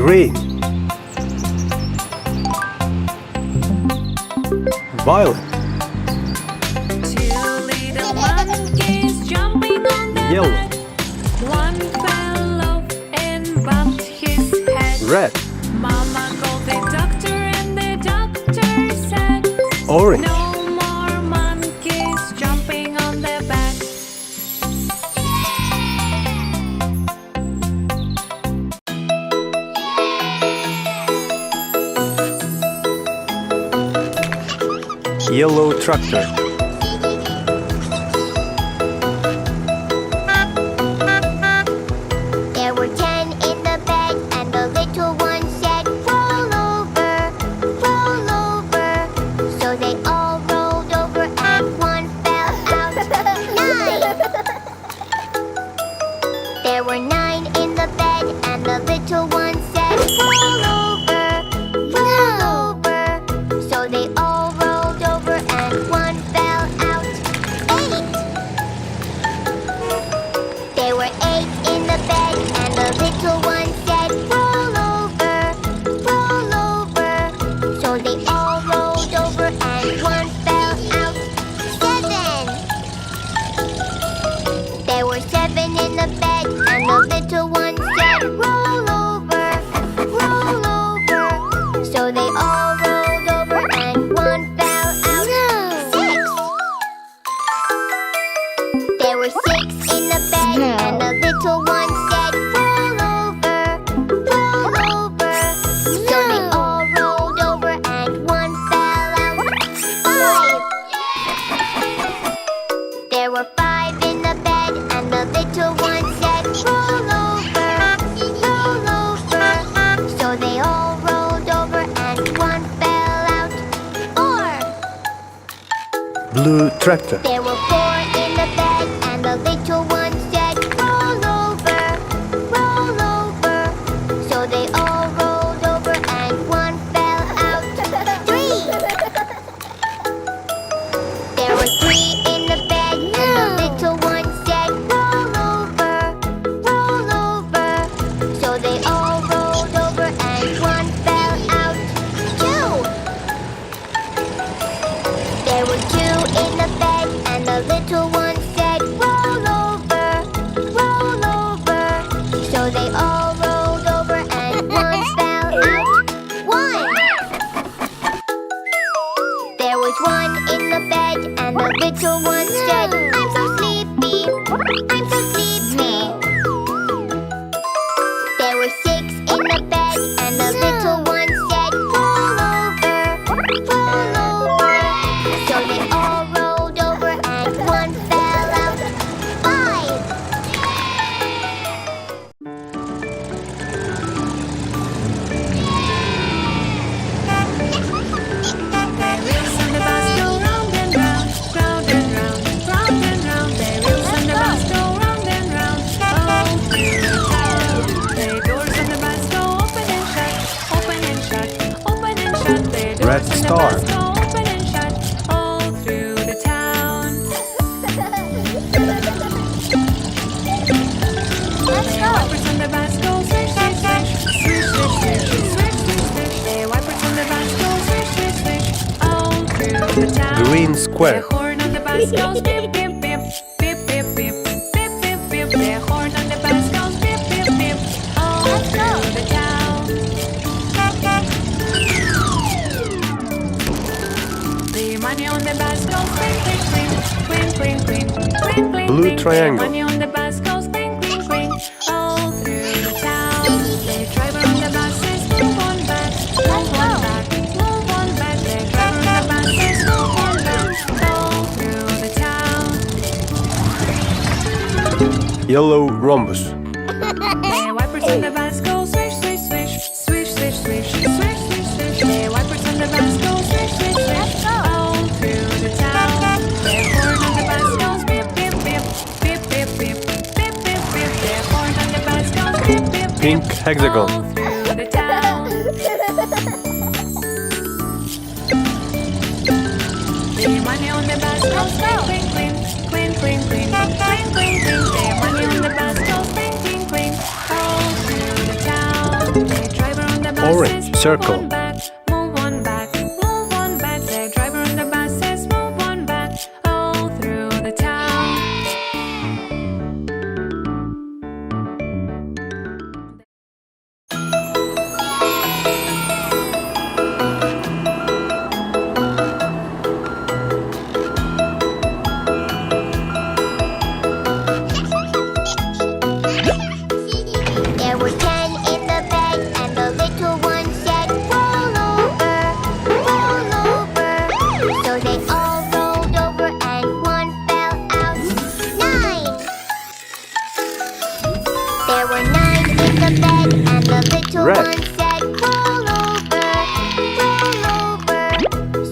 Green. Violet. Two little monkeys jumping on the Yellow. bed. One fell off and bumped his head. Red. Mama called the doctor and the doctor said, Orange. no more monkeys jumping on the bed. Yellow tractor. There were 10 in the bed, and the little one said, roll over, roll over. So they all rolled over, and one fell out. 9! There were 9 in the bed, and the little one said, roll over, roll over. So they all rolled over, and one fell out. 8! There were 8 in the bed, and the little one said, roll over, roll over. So they all rolled over, and one fell out. 7! There were 7 in the bed, and the little one said, roll over, roll over. So they all rolled over, and one fell out. 6! There were 6 in the bed, and the little one said, roll over, roll over. So they all rolled over, and one fell out. 5! There were 5 in the bed, and the little one said, roll over, roll over. So they all rolled over, and one fell out. 4! Blue tractor. There were 4 in the bed, and the little one said, roll over, roll over. So they all rolled over, and one fell out. 3! There were 3 in the bed, and the little one said, roll over, roll over. So they all rolled over, and one fell out. 2! There were 2 in the bed, and the little one said, roll over, roll over. So they all rolled over, and one fell out. 1! There was 1 in the bed, and the little one said, I'm so sleepy, I'm so sleepy. There were 6 in the bed, and the little one said, roll over, roll over. So they all rolled over, and one fell out. 5! The wheels on the bus go round and round, round and round, round and round. The wheels on the bus go round and round, all through the town. The doors on the bus go open and shut, open and shut, open and shut. The Red doors on the star. bus go open and shut, all through the town. Let's The go! wipers on the bus go swish, swish, swish, swish, swish, swish, swish, swish, swish. The wipers on the bus go swish, swish, swish, all through the town. Green square. The horn on the bus goes beep, beep, beep, beep, beep, beep, beep, beep, beep. The horn on the bus goes beep, beep, beep, all through the town. The money on the bus goes clink, clink, clink, clink, clink, clink, clink, clink. Blue The triangle. money on the bus goes clink, clink, clink, all through the town. The driver on the bus says, move on back, move on back, move on back. The driver on the bus says, move on back, all through the town. Yellow rhombus. The wipers on the bus go swish, swish, swish, swish, swish, swish, swish, swish, swish. The wipers on the bus go swish, swish, swish, all through the town. The horn on the bus goes beep, beep, beep, beep, beep, beep, beep, beep, beep. The horn on the bus goes beep, beep, beep, Pink hexagon. all through the town. The money on the bus goes clink, clink, clink, clink, clink, clink, clink, clink, clink. The money on the bus goes clink, clink, clink, all through the town. The driver Circle. one back, move one back, move one back. The driver on the bus says move one back, all through the town. There were 10 in the bed, and the little one said, roll over, roll over. So they all rolled over, and one fell out. 9. There were 9 in the bed, and the little Red. one said, roll over, roll over.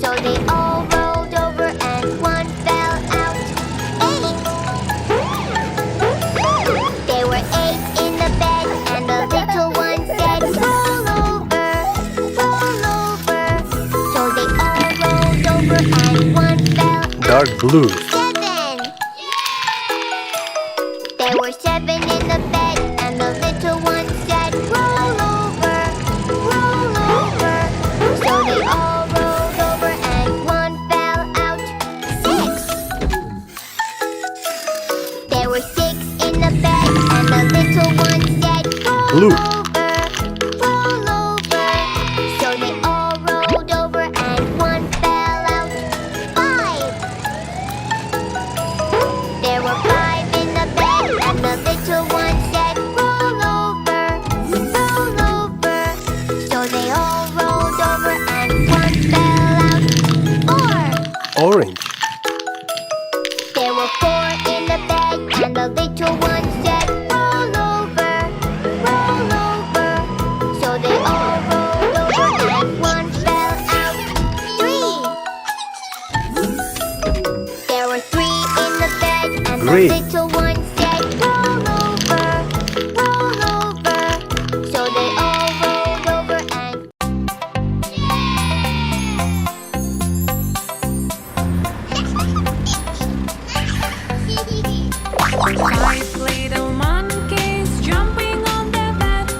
So they all rolled over, and one fell out. 8. There were 8 in the bed, and the little one said, roll over, roll over. So they all rolled over, and one fell out. Dark blue. 7. There were 7 in the bed, and the little one said, roll over, roll over. So they all rolled over, and one fell out. 6. There were 6 in the bed, and the little one said, roll Blue. over, roll over. So they all rolled over, and one fell out. 5. There were 5 in the bed, and the little one said, roll over, roll over. So they all rolled over, and one fell out. 4. Orange. There were 4 in the bed, and the little one said, roll over, roll over. So they all rolled over, and one fell out. 3. There were 3 in the bed, and Green. the little one said, roll over, roll over. So they all rolled over, and Five little monkeys jumping on the bed.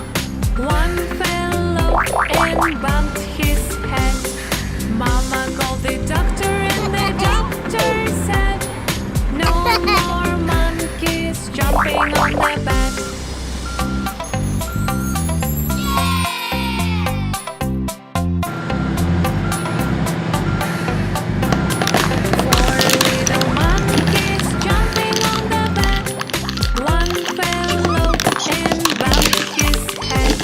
One fell off and bumped his head. Mama called the doctor, and the doctor said, no more monkeys jumping on the bed. Four little monkeys jumping on the bed. One fell off and bumped his head.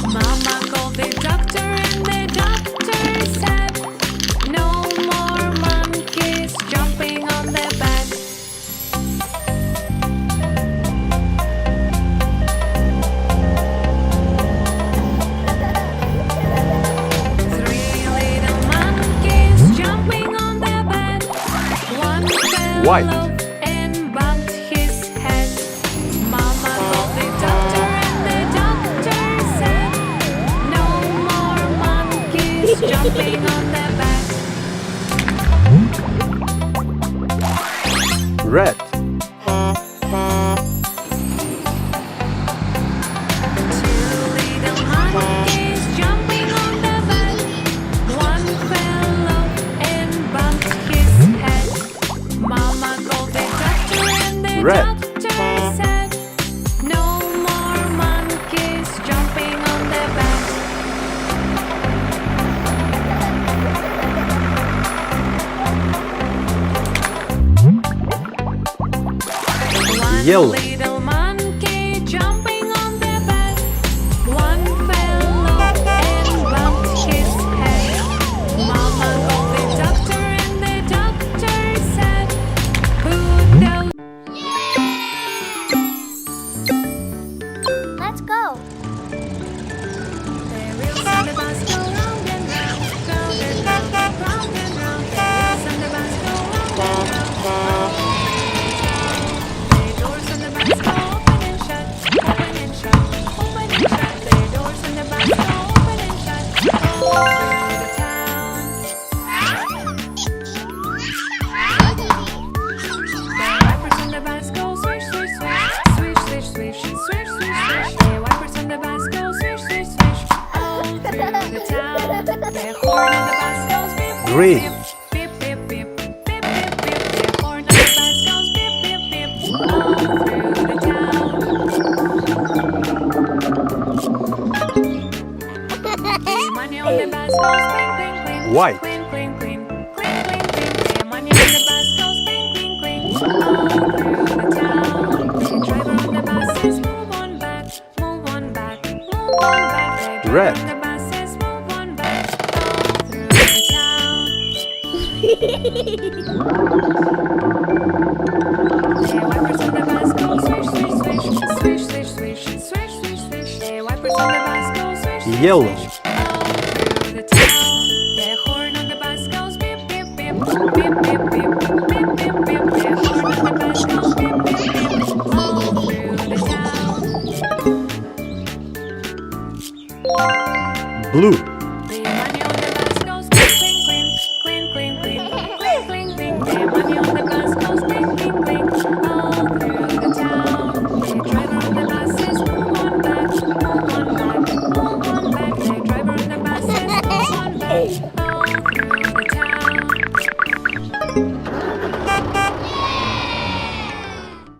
Mama called the doctor, and the doctor said, no more monkeys jumping on the bed. Three little monkeys jumping on the bed. One fell White. off and bumped his head. Mama called the doctor, and the doctor said, no more monkeys jumping on the bed. Red. Two little monkeys jumping on the bed. One fell off and bumped his head. Mama called the doctor, and the Red. doctor said, no more monkeys jumping on the bed. One Yellow. little monkey jumping on the bed. One fell off and bumped his head. Mama called the doctor, and the doctor said, put those. let's go. The wheels on the bus go round and round, round and round, round and round. The wheels on the bus go round and round, round and round. The doors on the bus Green. Beep, beep, beep, beep, beep, beep, beep. The horn of the bus goes beep, beep, beep, all through the town. The money on the bus goes clink, clink, clink. White. Clink, clink, clink. Clink, clink, clink. The money on the bus goes clink, clink, clink. All through the town. The driver on the bus says, move on back, move on back, move on back. The driver Red. on the bus says, move on back, all through the town. The wipers on the bus go swish, swish, swish, swish, swish, swish, swish, swish, swish. The wipers on the bus go swish, swish, Yellow. swish,